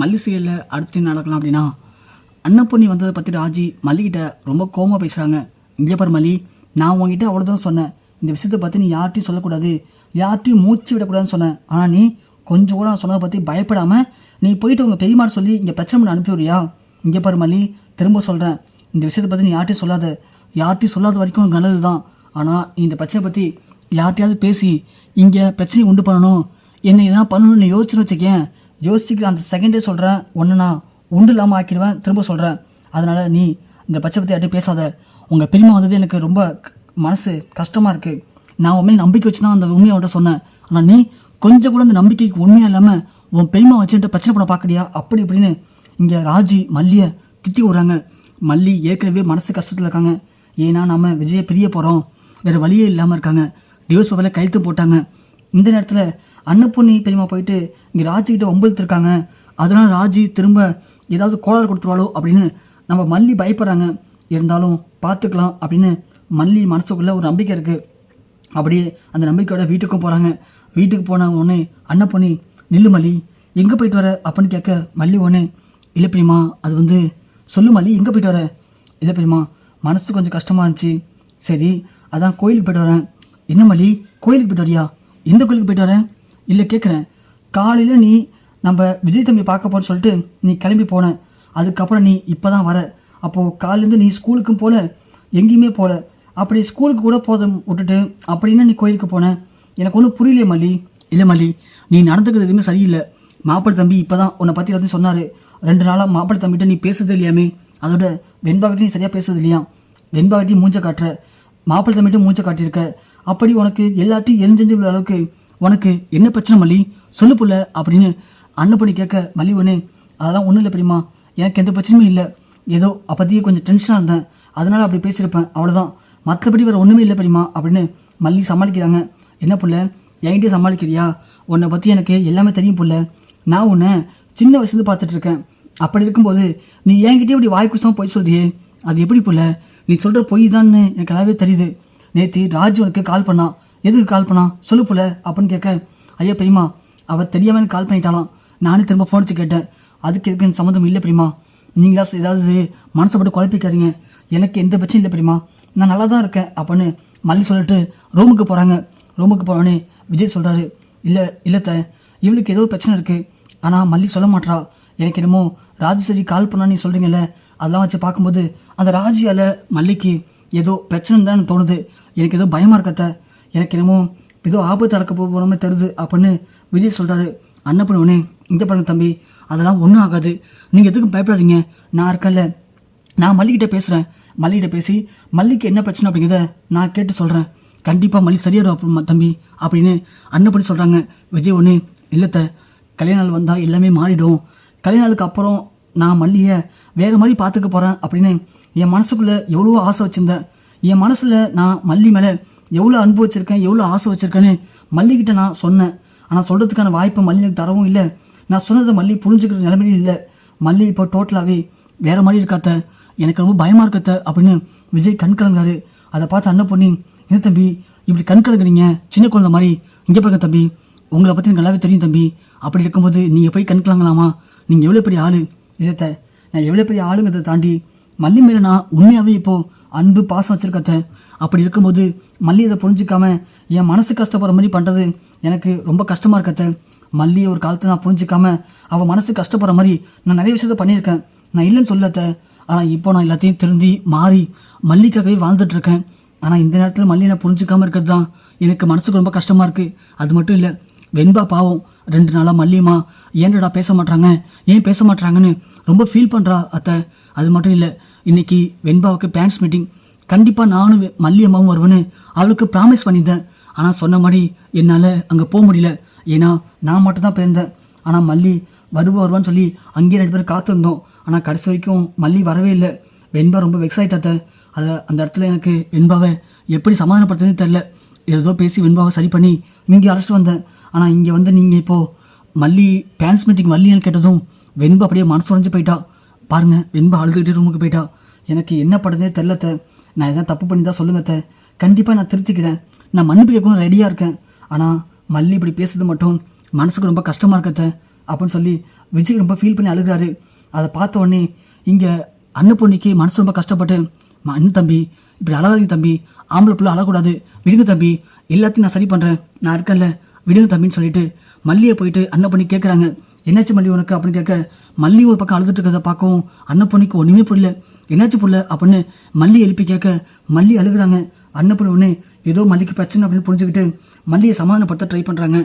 மல்லி சீரியலில் அடுத்து என்ன நடக்கலாம் அப்படின்னா, அன்னப்பொண்ணி வந்ததை பற்றி ராஜி மல்லிகிட்ட ரொம்ப கோவமாக பேசுகிறாங்க. இங்கே பாரு மல்லி, நான் உங்ககிட்ட அவ்வளோதான் சொன்னேன், இந்த விஷயத்தை பற்றி நீ யார்ட்டையும் சொல்லக்கூடாது, யார்ட்டையும் மூச்சு விடக்கூடாதுன்னு சொன்னேன். ஆனால் நீ கொஞ்சம் கூட நான் சொன்னதை பற்றி பயப்படாமல் நீ போயிட்டு உங்கள் பெரியமாட்ட சொல்லி இங்கே பிரச்சனை பண்ண அனுப்பிவிடுறியா? இங்கே பாரு மல்லி, திரும்ப சொல்கிறேன், இந்த விஷயத்தை பற்றி நீ யார்ட்டையும் சொல்லாத. யார்ட்டையும் சொல்லாத வரைக்கும் உனக்கு நல்லது தான். ஆனால் நீ இந்த பிரச்சனை பற்றி யார்ட்டையாவது பேசி இங்கே பிரச்சனையை உண்டு பண்ணணும், என்ன எதனா பண்ணணும்னு நீ யோசிச்சுன்னு வச்சுக்கேன். யோசிச்சுக்கிற அந்த செகண்டே சொல்கிறேன், ஒன்று நான் உண்டு இல்லாமல் ஆக்கிடுவேன். திரும்ப சொல்கிறேன், அதனால் நீ இந்த பிரச்சனை பற்றி யார்ட்டையும் பேசாத. உங்கள் பெரியமா வந்தது எனக்கு ரொம்ப மனசு கஷ்டமாக இருக்குது. நான் உண்மையில நம்பிக்கை வச்சு தான் அந்த உண்மையை அவன்கிட்ட சொன்னேன். ஆனால் நீ கொஞ்சம் கூட அந்த நம்பிக்கைக்கு உண்மையாக இல்லாமல் உன் பெரியமா வச்சுட்டு பிரச்சனை பண்ண பார்க்கறியா அப்படி இப்படின்னு இங்கே ராஜி மல்லியை திட்டி விட்றாங்க. மல்லி ஏற்கனவே மனசு கஷ்டத்தில் இருக்காங்க. ஏன்னா நம்ம விஜயை பிரிய போகிறோம், வேறு வழியே இல்லாமல் இருக்காங்க. டிவோர்ஸ் பேப்பரில் கையெழுத்து போட்டாங்க. இந்த நேரத்தில் அன்னப்பொண்ணி பெரியமா போயிட்டு இங்கே ராஜிக்கிட்ட வம்பிழுத்துருக்காங்க. அதனால் ராஜி திரும்ப ஏதாவது கோளாறு கொடுத்துருவாளோ அப்படின்னு நம்ம மல்லி பயப்படுறாங்க. இருந்தாலும் பார்த்துக்கலாம் அப்படின்னு மல்லி மனசுக்குள்ளே ஒரு நம்பிக்கை இருக்குது. அப்படியே அந்த நம்பிக்கையோட வீட்டுக்கும் போகிறாங்க. வீட்டுக்கு போன உடனே அன்னப்பொண்ணி, நில்லு மல்லி, எங்கே போயிட்டு வர அப்படின்னு கேட்க மல்லி ஒன்று, இல்லை பிரியமா, அது சொல்லு மல்லி, எங்கே போயிட்டு வர? இல்லை பிரியமா, மனசு கொஞ்சம் கஷ்டமாக இருந்துச்சு, சரி அதான் கோயிலுக்கு போய்ட்டு வரேன். என்ன மல்லி, கோயிலுக்கு போய்ட்டு வரியா? எந்த கோயிலுக்கு போய்ட்டு வரேன்? இல்லை கேட்குறேன், காலையில் நீ நம்ம விஜய் தம்பி பார்க்க போன்னு சொல்லிட்டு நீ கிளம்பி போன, அதுக்கப்புறம் நீ இப்போ தான் வர. அப்போது காலையிலேருந்து நீ ஸ்கூலுக்கும் போகல, எங்கேயுமே போகல. அப்படி ஸ்கூலுக்கு கூட போத விட்டுட்டு அப்படின்னா நீ கோயிலுக்கு போன, எனக்கு ஒன்றும் புரியலையே மல்லி. இல்லை மல்லி, நீ நடந்துக்கிறது எதுவுமே சரியில்லை. மாப்பிள்ளை தம்பி இப்போ தான் உன்னை பற்றி எல்லாத்தையும் சொன்னார். 2 நாளாக மாப்பிள்ளை தம்பிகிட்ட நீ பேசுறது இல்லையாமே, அதோட வெண்பாகிட்டையும் நீ சரியாக பேசுறது இல்லையா? வெண்பாகிட்டையும் மூஞ்ச காட்டுற, மாப்பிள்ளை தம்பிகிட்ட மூஞ்ச காட்டியிருக்க. அப்படி உனக்கு எல்லாத்தையும் எரிஞ்செஞ்சு உள்ள அளவுக்கு உனக்கு என்ன பிரச்சனை மல்லி, சொல்லு புள்ள அப்படின்னு அன்னப்பொண்ணி கேட்க மல்லி ஒன்று, அதெல்லாம் ஒன்றும் இல்லை பிரியமா, எனக்கு எந்த பிரச்சனையும் இல்லை. ஏதோ அப்போதையே கொஞ்சம் டென்ஷனாக இருந்தேன், அதனால் அப்படி பேசியிருப்பேன், அவ்வளோதான். மற்றபடி வேறு ஒன்றுமே இல்லை பிரியமா அப்படின்னு மல்லி சமாளிக்கிறாங்க. என்ன புள்ள, என்கிட்டயே சமாளிக்கிறியா? உன்னை பற்றி எனக்கு எல்லாமே தெரியும் புள்ள. நான் உன்னை சின்ன வயசுலேருந்து பார்த்துட்ருக்கேன். அப்படி இருக்கும்போது நீ என்கிட்டயே இப்படி வாய்க்குசமாக போய் சொல்றியே, அது எப்படி புள்ள? நீ சொல்கிற பொய் தான்னு எனக்கு நல்லாவே தெரியுது. நேற்று ராஜு உனக்கு கால் பண்ணா, எதுக்கு கால் பண்ணா சொல்லு புள்ள அப்படின்னு கேட்க, ஐயா பெரியமா, அவள் தெரியாமல் எனக்கு கால் பண்ணிட்டாலாம். நானே திரும்ப ஃபோன் வச்சு கேட்டேன், அதுக்கு எதுக்கு எனக்கு சம்மந்தம் இல்லை பிரியமா. நீங்களா ஏதாவது மனசப்பட்டு குழப்பிக்காதீங்க, எனக்கு எந்த பிரச்சனையும் இல்லை பிரியமா, நான் நல்லா தான் இருக்கேன் அப்படின்னு மல்லி சொல்லிட்டு ரூமுக்கு போகிறாங்க. ரூமுக்கு போனோடனே விஜய் சொல்கிறாரு, இல்லைத்த, இவளுக்கு ஏதோ பிரச்சனை இருக்குது, ஆனால் மல்லி சொல்ல மாட்றா. எனக்கு என்னமோ ராஜேஸ்வரி கால் பண்ணா நீ சொல்கிறீங்கல்ல, அதெல்லாம் வச்சு பார்க்கும்போது அந்த ராஜியால் மல்லிக்கு ஏதோ பிரச்சனை தான் தோணுது. எனக்கு ஏதோ பயமாக இருக்கத்த, எனக்கு என்னமோ ஏதோ ஆபத்து நடக்க போகாமல் தருது அப்படின்னு விஜய் சொல்கிறாரு. அன்னப்பொண்ணு, இங்கே பாருங்க தம்பி, அதெல்லாம் ஒன்றும் ஆகாது, நீங்கள் எதுக்கும் பயப்படாதீங்க, நான் இருக்கேன்ல, நான் மல்லிகிட்ட பேசுகிறேன். மல்லிகிட்ட பேசி மல்லிக்கு என்ன பிரச்சனை அப்படிங்கிறத நான் கேட்டு சொல்கிறேன். கண்டிப்பாக மல்லி சரியாயிடும் தம்பி அப்படின்னு அன்னப்பொண்ணி சொல்கிறாங்க. விஜய் ஒன்று, இல்லைத்த, கல்யாண நாள் வந்தால் எல்லாமே மாறிடும். கல்யாண நாளுக்கு அப்புறம் நான் மல்லியை வேறு மாதிரி பார்த்துக்க போகிறேன் அப்படின்னு என் மனசுக்குள்ளே எவ்வளோ ஆசை வச்சுருந்தேன். என் மனசில் நான் மல்லி மேலே எவ்வளோ அன்பு வச்சுருக்கேன், எவ்வளோ ஆசை வச்சுருக்கேன்னு மல்லிக்கிட்ட நான் சொன்னேன். ஆனால் சொல்கிறதுக்கான வாய்ப்பை மல்லி எனக்கு தரவும் இல்லை. நான் சொன்னதை மல்லி புரிஞ்சுக்கிற நிலைமையிலும் இல்லை. மல்லி இப்போ டோட்டலாகவே வேறு மாதிரி இருக்காத்த, எனக்கு ரொம்ப பயமாக இருக்கத்த அப்படின்னு விஜய் கண் கலங்குறாரு. அதை பார்த்து அன்னப்பொண்ணி, என்ன தம்பி இப்படி கண் கலங்குறீங்க, சின்ன குழந்தை மாதிரி? இங்கே பாருங்க தம்பி, உங்களை பற்றி எனக்கு நல்லாவே தெரியும் தம்பி. அப்படி இருக்கும்போது நீங்கள் போய் கண் கலங்கலாமா? நீங்கள் எவ்வளோ பெரிய ஆள். இல்லைத்த, நான் எவ்வளோ பெரிய ஆளுங்கிறத தாண்டி மல்லி மேலே நான் உண்மையாகவே இப்போது அன்பு பாசம் வச்சுருக்கத்த. அப்படி இருக்கும்போது மல்லி இதை புரிஞ்சிக்காம என் மனசு கஷ்டப்படுற மாதிரி பண்ணுறது எனக்கு ரொம்ப கஷ்டமாக இருக்கத்த. மல்லியை ஒரு காலத்தில் நான் புரிஞ்சிக்காம அவள் மனசு கஷ்டப்படுற மாதிரி நான் நிறைய விஷயத்த பண்ணியிருக்கேன். நான் இல்லைன்னு சொல்லத்த, ஆனால் இப்போ நான் எல்லாத்தையும் திருந்தி மாறி மல்லிக்காகவே வாழ்ந்துட்டுருக்கேன். ஆனால் இந்த நேரத்தில் மல்லி நான் புரிஞ்சிக்காமல் இருக்கிறது தான் எனக்கு மனசுக்கு ரொம்ப கஷ்டமாக இருக்குது. அது மட்டும் இல்லை, வெண்பா பாவம் 2 நாளாக மல்லியம்மா ஏன்டா பேச மாட்டாங்க, ஏன் பேச மாட்டாங்கன்னு ரொம்ப ஃபீல் பண்ணுறா அத்தை. அது மட்டும் இல்லை, இன்றைக்கி வெண்பாவுக்கு பேரண்ட்ஸ் மீட்டிங், கண்டிப்பாக நானும் மல்லியம்மாவும் வருவேன்னு அவளுக்கு ப்ராமிஸ் பண்ணியிருந்தேன். ஆனால் சொன்ன மாதிரி என்னால் அங்கே போக முடியல, ஏன்னா நான் மட்டும் தான் போயிருந்தேன். ஆனால் மல்லி வருவான்னு சொல்லி அங்கேயே 2 பேரும் காத்திருந்தோம். ஆனால் கடைசி வரைக்கும் மல்லி வரவே இல்லை. வெண்பா ரொம்ப வெக்ஸ் ஆகிட்டாத்த. அந்த இடத்துல எனக்கு வெண்பாவை எப்படி சமாதானப்படுத்துறதுன்னு தெரில. ஏதோ பேசி வெண்பாவை சரி பண்ணி இங்கே அழைச்சிட்டு வந்தேன். ஆனால் இங்கே வந்து நீங்கள் இப்போது மல்லி பேரண்ட்ஸ் மீட்டிங் வரலையான்னு கேட்டதும் வெண்பா அப்படியே மனசு உடைஞ்சு போயிட்டா. பாருங்கள், வெண்பா அழுதுகிட்டே ரூமுக்கு போயிட்டா. எனக்கு என்ன படுறதே தெரிலத்த, நான் எதாவது தப்பு பண்ணி தான் சொல்லுங்கத்த, கண்டிப்பாக நான் திருத்திக்கிறேன், நான் மன்னிப்பு கேட்கவும் ரெடியாக இருக்கேன். ஆனால் மல்லி இப்படி பேசுறது மட்டும் மனசுக்கு ரொம்ப கஷ்டமாக இருக்கத்த. அப்படின்னு சொல்லி விஜய் ரொம்ப ஃபீல் பண்ணி அழுகிறாரு. அதை பார்த்த உடனே இங்கே அன்னபூர்ணிக்கு மனசு ரொம்ப கஷ்டப்பட்டு, அண்ணன் தம்பி இப்படி அழகாதீங்க தம்பி, ஆம்பளை பிள்ளை அழக்கூடாது, விடுங்க தம்பி, எல்லாத்தையும் நான் சரி பண்ணுறேன், நான் இருக்கேன்ல, விடுங்க தம்பின்னு சொல்லிட்டு மல்லியை போயிட்டு அன்னபூர்ணி கேட்குறாங்க. என்னாச்சு மல்லி உனக்கு அப்படின்னு கேட்க, மல்லி ஒரு பக்கம் அழுதுட்டு இருக்கிறத பார்க்கவும் அன்னபூர்ணிக்கு ஒன்றுமே புரியல. என்னாச்சு புரியல அப்படின்னு மல்லி எழுப்பி கேட்க மல்லி அழுகுறாங்க. அன்னபூர்ணி ஒன்று ஏதோ மல்லிக்கு பிரச்சனை அப்படின்னு புரிஞ்சுக்கிட்டு மல்லியை சமாதானப்படுத்த ட்ரை பண்ணுறாங்க.